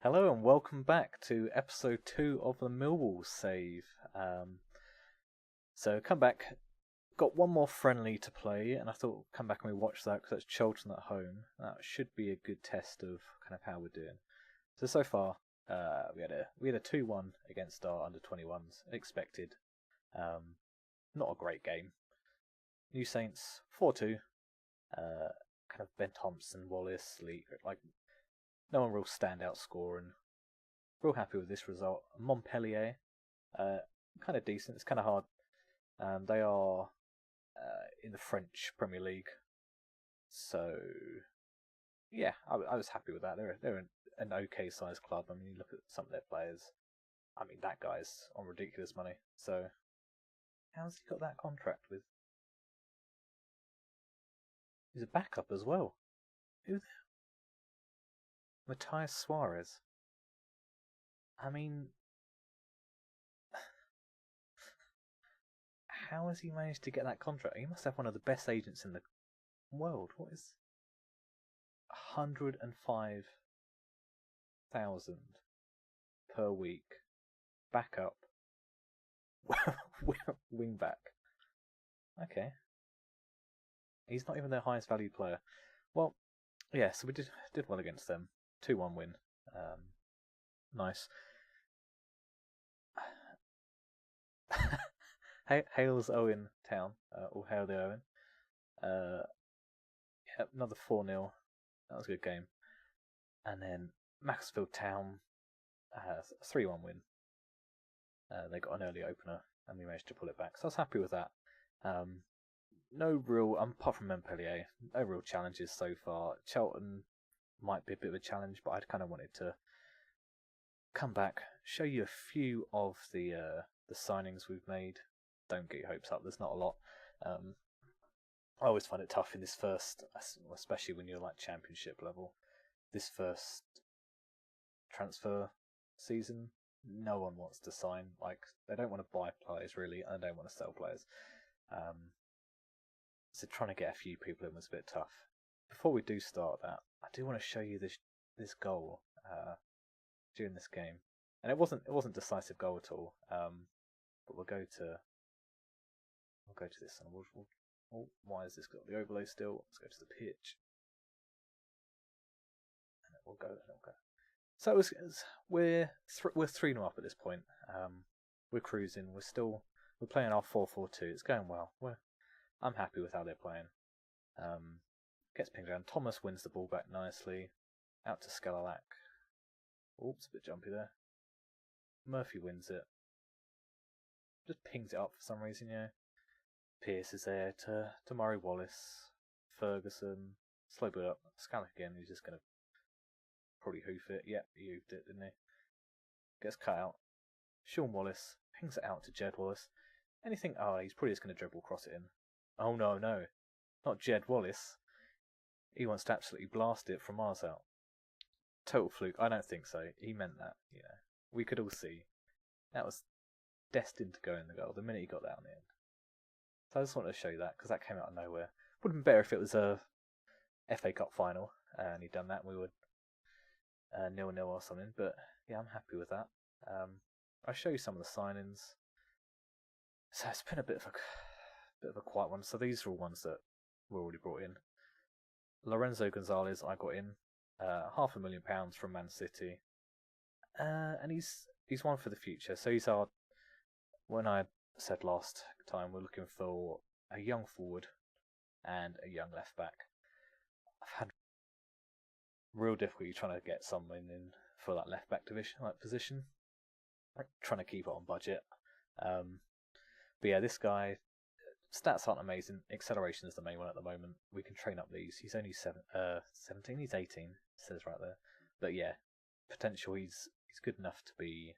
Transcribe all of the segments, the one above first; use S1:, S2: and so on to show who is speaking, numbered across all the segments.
S1: Hello and welcome back to episode 2 of the Millwall save. So come back, got one more friendly to play, and I thought come back and we watch that because that's Charlton at home. That should be a good test of kind of how we're doing. So far, we had a 2-1 against our under 21s, expected. Not a great game. New Saints 4-2. Kind of Ben Thompson, Wallace, Lee, like. No one real standout scoring. Real happy with this result. Montpellier, kind of decent. It's kind of hard. They are in the French Premier League, so yeah, I was happy with that. They're an okay sized club. I mean, you look at some of their players. I mean, that guy's on ridiculous money. So how's he got that contract with? He's a backup as well. Who? Matthias Suarez. I mean, how has he managed to get that contract? He must have one of the best agents in the world. What is 105,000 per week? Backup, wing back. Okay, he's not even their highest valued player. Well, yeah. So we did well against them. 2-1 win. Nice. Hales Owen Town. All hail the Owen. Yeah, another 4-0. That was a good game. And then Macclesfield Town. 3-1 win. They got an early opener and we managed to pull it back. So I was happy with that. No real, apart from Montpellier, no real challenges so far. Charlton might be a bit of a challenge, but I kind of wanted to come back, show you a few of the signings we've made. Don't get your hopes up. There's not a lot. I always find it tough in this first, especially when you're like Championship level. This first transfer season, no one wants to sign. Like they don't want to buy players really, and they don't want to sell players. So trying to get a few people in was a bit tough. Before we do start that, I do want to show you this goal during this game, and it wasn't decisive goal at all. But we'll go to this, and why has this got the overlay still? Let's go to the pitch, and we'll go. So we're 3-0 up at this point. We're cruising. We're playing our 4-4-2. It's going well. I'm happy with how they're playing. Gets pinged around. Thomas wins the ball back nicely. Out to Scalalak. Oops, a bit jumpy there. Murphy wins it. Just pings it up for some reason, yeah. Pearce is there to Murray Wallace. Ferguson. Slow bit up. Scalalak again, he's just going to probably hoof it. Yep, he hoofed it, didn't he? Gets cut out. Sean Wallace pings it out to Jed Wallace. Anything? Oh, he's probably just going to dribble across it in. Oh no, not Jed Wallace. He wants to absolutely blast it from miles out. Total fluke. I don't think so. He meant that. We could all see that was destined to go in the goal the minute he got that on the end. So I just wanted to show you that because that came out of nowhere. Would have been better if it was a FA Cup final and he'd done that and we would 0-0 or something. But yeah, I'm happy with that. I'll show you some of the signings. So it's been a bit of a quiet one. So these are all ones that were already brought in. Lorenzo Gonzalez, I got in £500,000 from Man City, and he's one for the future. So he's our. When I said last time, we're looking for a young forward and a young left back. I've had real difficulty trying to get someone in for that left back position. Like trying to keep it on budget. But yeah, this guy. Stats aren't amazing. Acceleration is the main one at the moment. We can train up these. He's only 17. He's 18. It says right there. But yeah, potential. He's good enough to be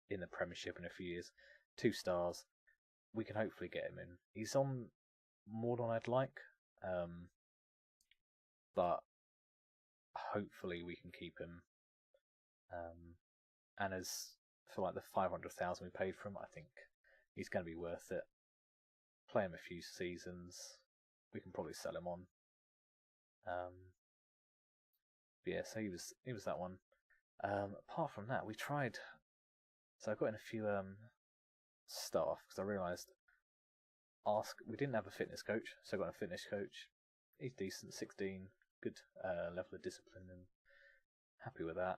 S1: in the Premiership in a few years. 2 stars. We can hopefully get him in. He's on more than I'd like, but hopefully we can keep him. And as for like the 500,000 we paid for him, I think he's going to be worth it. Play him a few seasons, we can probably sell him on. Yeah, so he was that one. Apart from that, we tried. So I got in a few staff because I realised we didn't have a fitness coach, so I got a fitness coach. He's decent, 16, good level of discipline, and happy with that.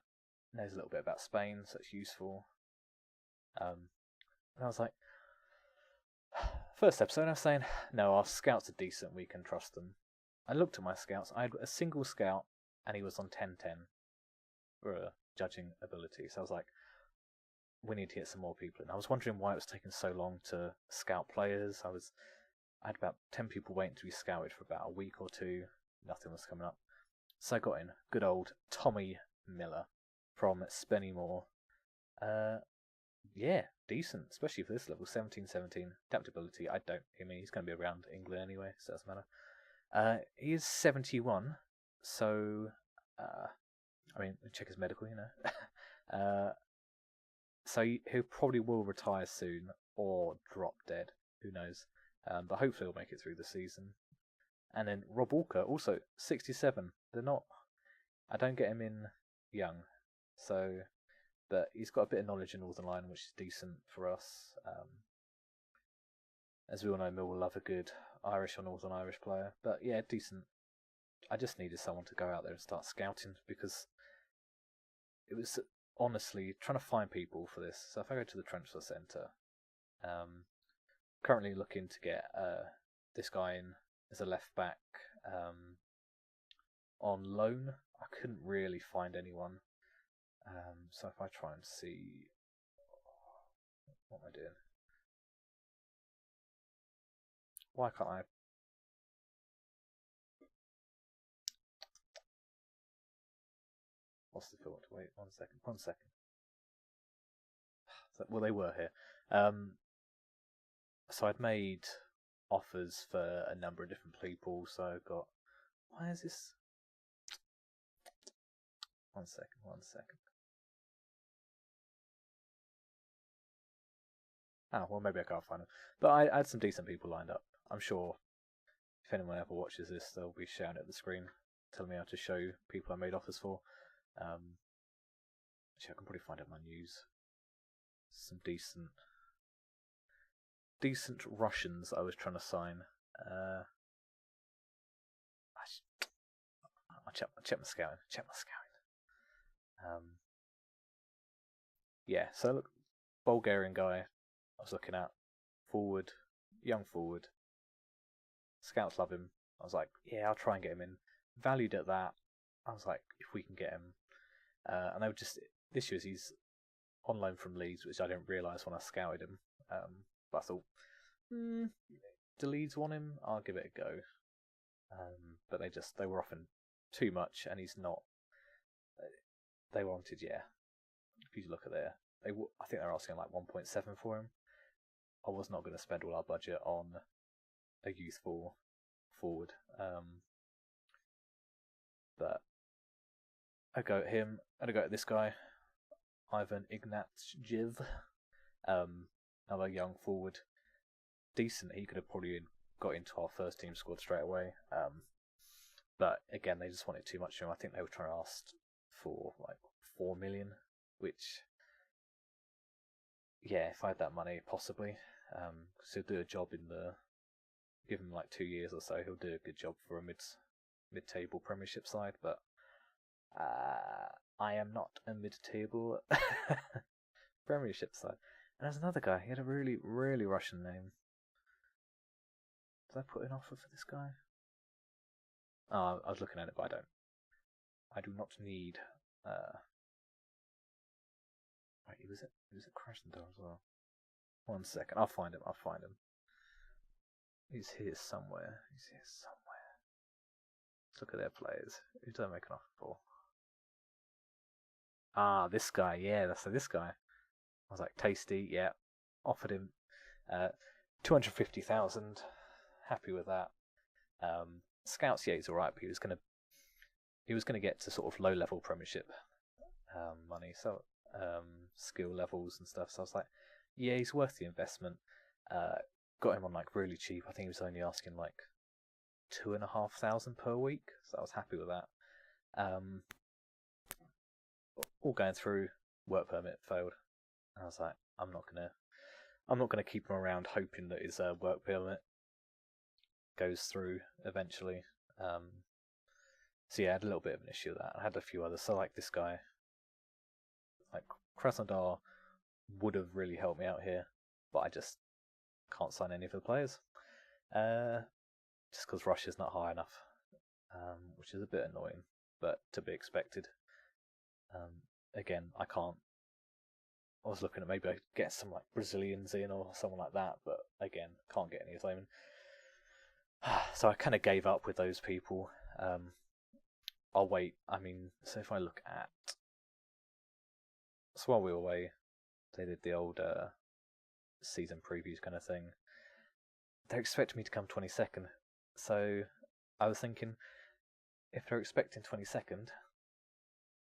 S1: Knows a little bit about Spain, so it's useful. And I was like, first episode, I was saying, no, our scouts are decent, we can trust them. I looked at my scouts, I had a single scout, and he was on 10-10 for judging ability, so I was like, we need to get some more people in. I was wondering why it was taking so long to scout players. I had about 10 people waiting to be scouted for about a week or two. Nothing was coming up. So I got in good old Tommy Miller from Spennymoor. Yeah, decent, especially for this level, 17-17. Adaptability, he's going to be around England anyway, so it doesn't matter. He is 71, so, check his medical, So he probably will retire soon or drop dead. Who knows? But hopefully he'll make it through the season. And then Rob Walker, also 67. I don't get him in young. But he's got a bit of knowledge in Northern Line, which is decent for us. As we all know, Millwall love a good Irish or Northern Irish player. But yeah, decent. I just needed someone to go out there and start scouting because it was honestly trying to find people for this. So if I go to the transfer centre, currently looking to get this guy in as a left back on loan. I couldn't really find anyone. So if I try and see, what am I doing? Why can't I? What's the filter? Wait, 1 second. 1 second. Well, they were here. So I'd made offers for a number of different people. So I've got. Why is this? 1 second. 1 second. Oh, well, maybe I can't find them. But I had some decent people lined up. I'm sure if anyone ever watches this, they'll be shouting at the screen, telling me how to show people I made offers for. Actually, I can probably find out my news. Some decent Russians I was trying to sign. I'll check my scouting. Yeah, so look, Bulgarian guy I was looking at, young forward. Scouts love him. I was like, yeah, I'll try and get him in. Valued at that. I was like, if we can get him. And they were this year he's on loan from Leeds, which I didn't realise when I scouted him. But I thought, do Leeds want him? I'll give it a go. But they were offering too much, and he's not. They wanted, if you look at there, I think they're asking like 1.7 for him. I was not going to spend all our budget on a youthful forward. But I go at him, and I go at this guy, Ivan Ignatjev, another young forward. Decent, he could have probably got into our first team squad straight away. But again, they just wanted too much from him. I think they were trying to ask for like 4 million, which, yeah, if I had that money, possibly. Because he'll do a job give him like 2 years or so, he'll do a good job for a mid-table Premiership side, but I am not a mid-table Premiership side. And there's another guy, he had a really, really Russian name. Did I put an offer for this guy? Oh, I was looking at it, but I do not need. Wait, he was at Krasnodar as well. 1 second, I'll find him. He's here somewhere. Let's look at their players. Who did I make an offer for? Ah, this guy. Yeah, that's this guy. I was like, tasty. Yeah, offered him 250,000. Happy with that. Scouts, yeah, he's alright, but he was gonna get to sort of low level Premiership money, so skill levels and stuff. So I was like, yeah, he's worth the investment. Got him on like really cheap. I think he was only asking like 2,500 per week, so I was happy with that. all going through. Work permit failed. And I was like, I'm not gonna keep him around hoping that his work permit goes through eventually. So yeah, I had a little bit of an issue with that. I had a few others. So like this guy, like Krasnodar would have really helped me out here, but I just can't sign any of the players. Just because Russia's not high enough, which is a bit annoying, but to be expected. Again, I can't. I was looking at maybe get some like Brazilians in or someone like that, but again, can't get any of them. So I kind of gave up with those people. I'll wait. I mean, so if I look at, so while we were away, they did the old season previews kind of thing. They're expecting me to come 22nd, so I was thinking, if they're expecting 22nd,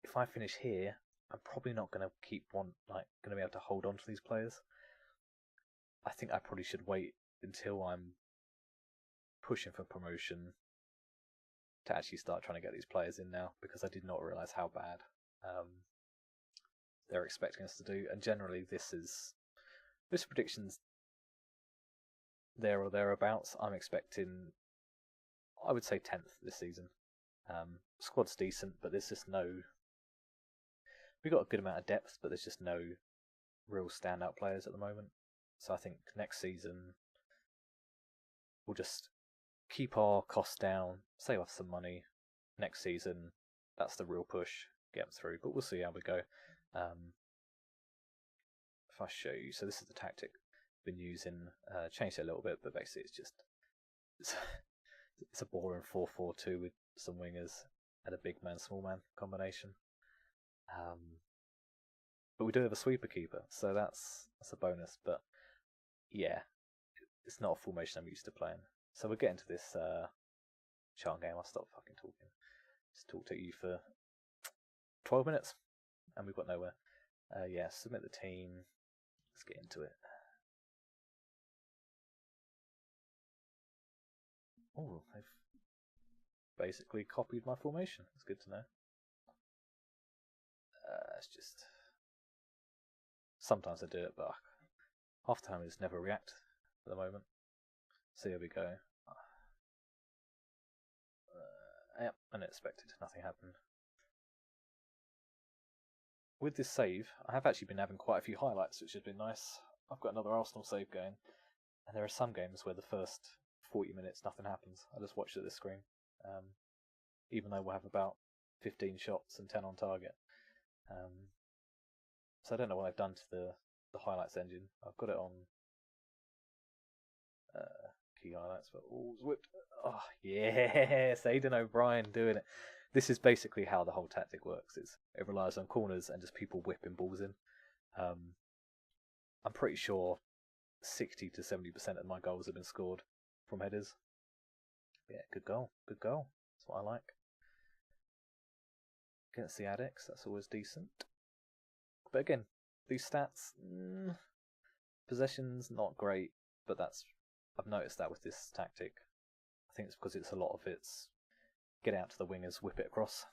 S1: if I finish here, I'm probably not going to going to be able to hold on to these players. I think I probably should wait until I'm pushing for promotion to actually start trying to get these players in now, because I did not realise how bad they're expecting us to do. And generally, this prediction's there or thereabouts. I'm expecting, I would say 10th this season. Squad's decent, but there's just we've got a good amount of depth, but there's just no real standout players at the moment. So I think next season we'll just keep our costs down, save us some money. Next season, that's the real push, get them through. But we'll see how we go. If I show you, so this is the tactic I've been using. Changed it a little bit, but basically it's a boring 4-4-2 with some wingers and a big man, small man combination. But we do have a sweeper keeper, so that's a bonus. But yeah, it's not a formation I'm used to playing. So we'll get into this chart game. I'll stop fucking talking. Just talk to you for 12 minutes, and we've got nowhere. Yeah, submit the team. Let's get into it. Oh, they've basically copied my formation. That's good to know. It's just sometimes I do it, but half the time I just never react at the moment. So here we go. Yep, unexpected. Nothing happened. With this save, I have actually been having quite a few highlights, which has been nice. I've got another Arsenal save going, and there are some games where the first 40 minutes nothing happens. I just watch it at the screen, even though we'll have about 15 shots and 10 on target. So I don't know what I've done to the highlights engine. I've got it on key highlights, but all's whipped. Oh yes, Aidan O'Brien doing it. This is basically how the whole tactic works. It relies on corners and just people whipping balls in. I'm pretty sure 60 to 70% of my goals have been scored from headers. Yeah, good goal. Good goal. That's what I like. Against the Addicts, that's always decent. But again, these stats, possession's not great, but I've noticed that with this tactic. I think it's because it's a lot of it's get out to the wingers, whip it across.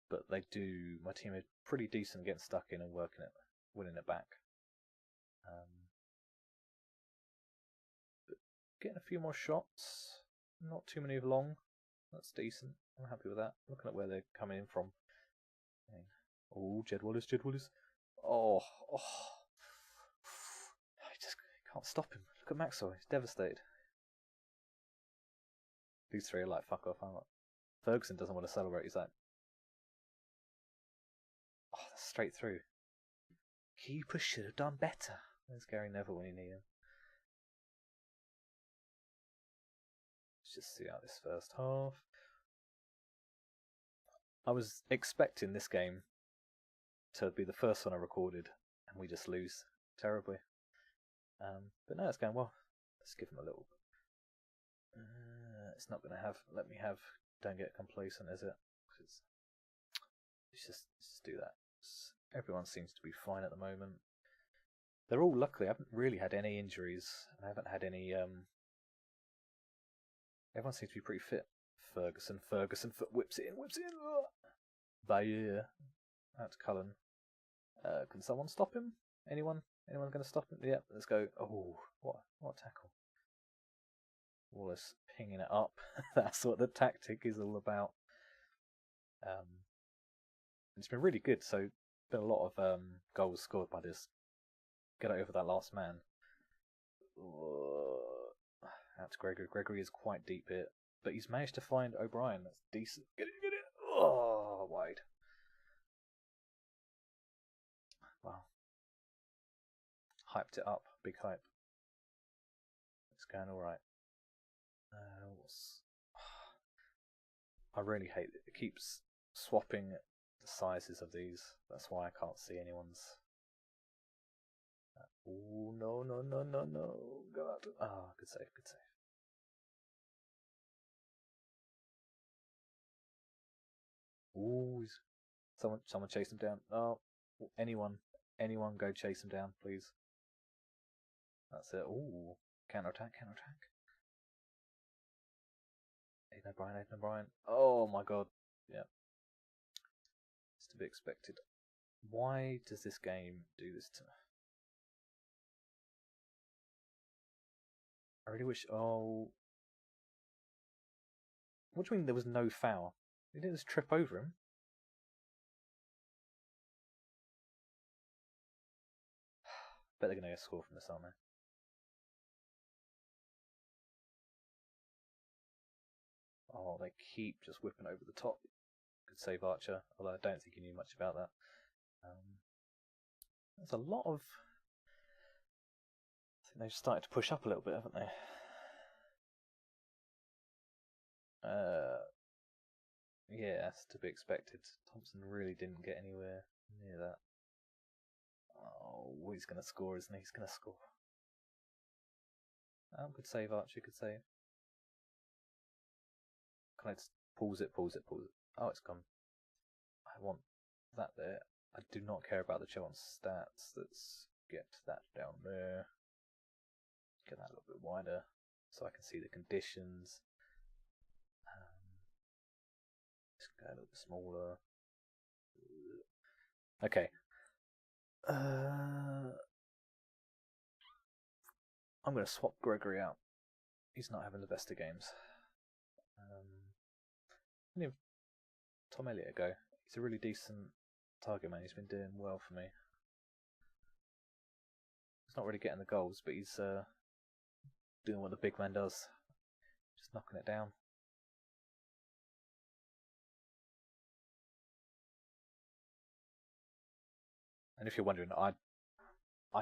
S1: But my team are pretty decent getting stuck in and working it, winning it back. But getting a few more shots, not too many long. That's decent. I'm happy with that. Looking at where they're coming in from. Oh, Jed Wallace. Oh. I just can't stop him. Look at Maxwell. He's devastated. These three are like, fuck off. Ferguson doesn't want to celebrate. He's like, oh, that's straight through. Keeper should have done better. There's Gary Neville when you need him. Let's just see out this first half. I was expecting this game to be the first one I recorded, and we just lose terribly. But no, it's going well. Let's give him a little. It's not going to don't get complacent, is it? Let's just do that. Everyone seems to be fine at the moment. They're all luckily. I haven't really had any injuries. I haven't had any. Everyone seems to be pretty fit. Ferguson whips it in. Bayer. Out to Cullen. Can someone stop him? Anyone? Anyone going to stop him? Yep, let's go. Oh, what a tackle. Wallace pinging it up. That's what the tactic is all about. It's been really good. So, been a lot of goals scored by this. Get over that last man. Out to Gregory. Gregory is quite deep here, but he's managed to find O'Brien. That's decent. Get it, get it. Oh, wide. Wow. Hyped it up. Big hype. It's going alright. I really hate it. It keeps swapping the sizes of these. That's why I can't see anyone's. Oh, no. Go out. Ah, good save, good save. Ooh, someone chase him down. Oh, anyone go chase him down, please. That's it. Ooh, counter attack. Aidan O'Brien. Oh my god. Yeah. It's to be expected. Why does this game do this to me? I really wish. Oh. What do you mean there was no foul? He didn't just trip over him. Bet they're going to get a score from this, aren't they? Oh, they keep just whipping over the top. Good save, Archer. Although I don't think he knew much about that. There's a lot of. I think they've started to push up a little bit, haven't they? Yeah, that's to be expected. Thompson really didn't get anywhere near that. Oh, he's going to score, isn't he? He's going to score. Good save, Archer. Good save. Can I just pause it? Oh, it's gone. I want that there. I do not care about the chance stats. Let's get that down there. Get that a little bit wider so I can see the conditions. Let's go a little bit smaller. Okay. I'm going to swap Gregory out. He's not having the best of games. Give Tom Elliott a go. He's a really decent target man. He's been doing well for me. He's not really getting the goals, but he's doing what the big man does. Just knocking it down. And if you're wondering, I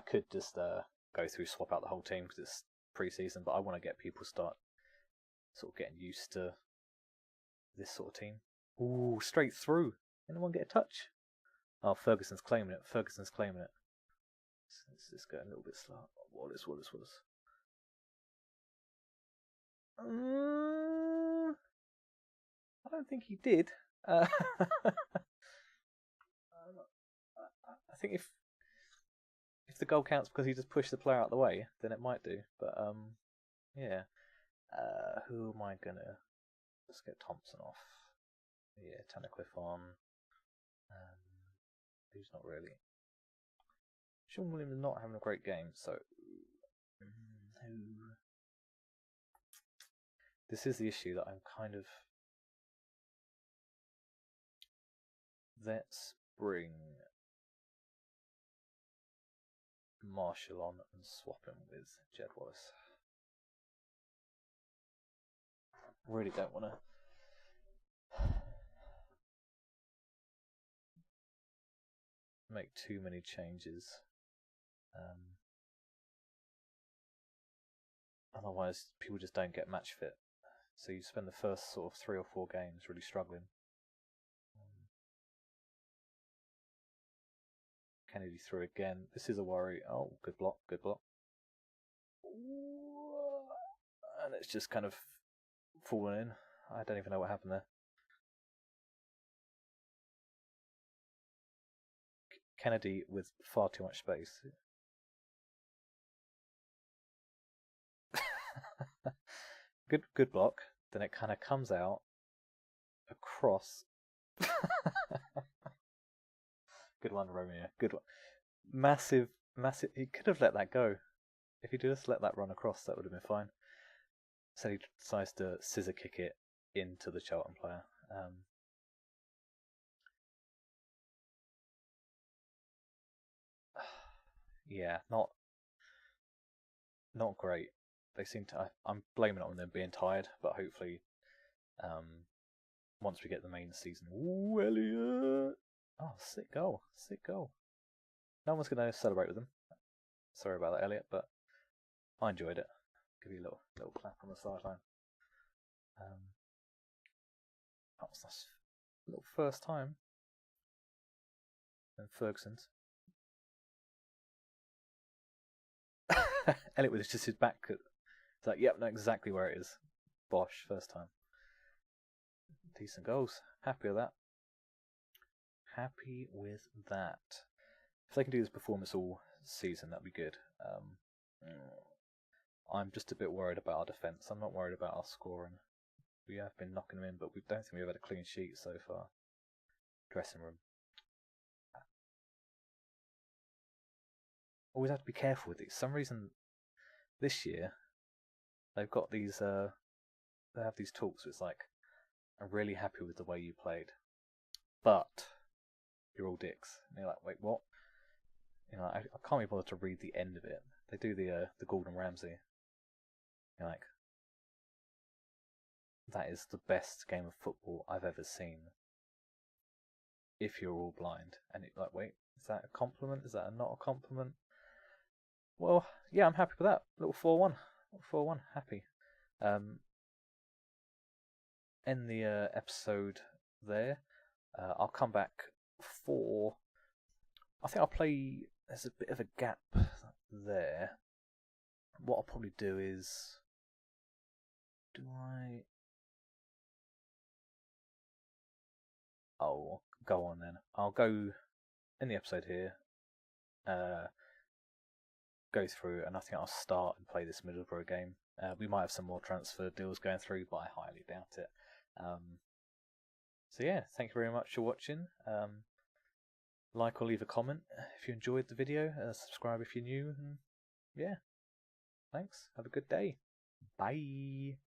S1: could just go through, swap out the whole team because it's pre-season, but I want to get people start sort of getting used to this sort of team. Ooh, straight through. Anyone get a touch? Oh, Ferguson's claiming it. Let's just go a little bit slow. Wallace. I don't think he did. I think if the goal counts because he just pushed the player out of the way, then it might do. But yeah. Who am I gonna? Let's get Thompson off. Yeah, Tunnicliffe on. Who's not really? Sean Williams is not having a great game, so who? This is the issue that I'm kind of. Let's bring Marshall on and swap him with Jed Wallace. Really don't want to. Make too many changes. Otherwise, people just don't get match fit. So you spend the first sort of 3 or 4 games really struggling. Kennedy through again. This is a worry. Oh, good block. And it's just kind of fallen in. I don't even know what happened there. Kennedy with far too much space. Good block. Then it kind of comes out across. Good one, Romeo. Good one. Massive. He could have let that go. If he'd just let that run across, that would have been fine. So he decides to scissor kick it into the Charlton player. Yeah, not great. They seem to. I'm blaming it on them being tired, but hopefully, once we get the main season. Ooh, Elliot! Oh, sick goal! Sick goal! No one's going to celebrate with them. Sorry about that, Elliot, but I enjoyed it. Give you a little clap on the sideline. That was nice. Little first time. And Ferguson's. Elliot was just his back. It's like, yep, know exactly where it is. Bosh, first time. Decent goals. Happy with that. Happy with that. If they can do this performance all season, that'd be good. I'm just a bit worried about our defence. I'm not worried about our scoring. We have been knocking them in, but we don't think we've had a clean sheet so far. Dressing room. Always have to be careful with these. For some reason, this year, they've got these. They have these talks. It's like, I'm really happy with the way you played, but you're all dicks. And you're like, wait, what? You know, I can't be bothered to read the end of it. They do the Gordon Ramsay. You're like, that is the best game of football I've ever seen. If you're all blind, and you're like, wait, is that a compliment? Is that not a compliment? Well, yeah, I'm happy with that. Little 4-1. 4-1, happy. End the episode there. I'll come back for... I think I'll play... There's a bit of a gap there. What I'll probably do is... Oh, go on then. I'll go in the episode here. Go through, and I think I'll start and play this Middlesbrough game. We might have some more transfer deals going through, but I highly doubt it. So yeah, thank you very much for watching. Like or leave a comment if you enjoyed the video. Subscribe if you're new. And yeah, thanks. Have a good day. Bye.